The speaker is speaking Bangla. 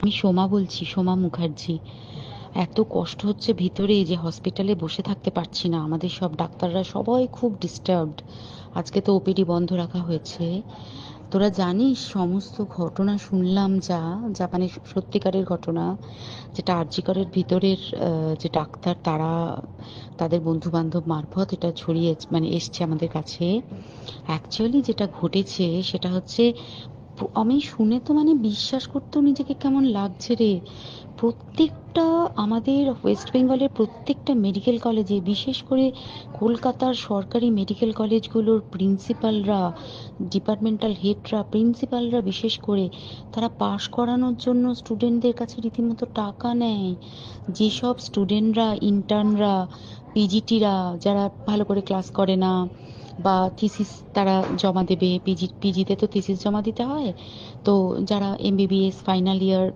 আমি সোমা বলছি, সোমা মুখার্জি। এত কষ্ট হচ্ছে ভিতরে যে হসপিটালে বসে থাকতে পারছি না, আমাদের সব ডাক্তাররা সবাই খুব ডিস্টার্বড। আজকে তো ওপিডি বন্ধ রাখা হয়েছে। তোরা জানিস সমস্ত ঘটনা শুনলাম, যা মানে সত্যিকারের ঘটনা, যেটা আরজি করের ভিতরের যে ডাক্তার তারা তাদের বন্ধু বান্ধব মারফত এটা ছড়িয়ে মানে এসছে আমাদের কাছে। অ্যাকচুয়ালি যেটা ঘটেছে সেটা হচ্ছে, আমি শুনে তো মানে বিশ্বাস করতেও নিজেকে কেমন লাগছে রে। প্রত্যেকটা আমাদের ওয়েস্ট বেঙ্গলের প্রত্যেকটা মেডিকেল কলেজে, বিশেষ করে কলকাতার সরকারি মেডিকেল কলেজগুলোর প্রিন্সিপালরা, ডিপার্টমেন্টাল হেডরা, প্রিন্সিপালরা বিশেষ করে, তারা পাশ করানোর জন্য স্টুডেন্টদের কাছে রীতিমতো টাকা নেয়। যেসব স্টুডেন্টরা, ইন্টার্নরা, পিজিটিরা যারা ভালো করে ক্লাস করে না বা থিসিস তারা জমা দেবে, পিজিতে তো থিসিস জমা দিতে হয়, তো যারা এমবিবিএস ফাইনাল ইয়ার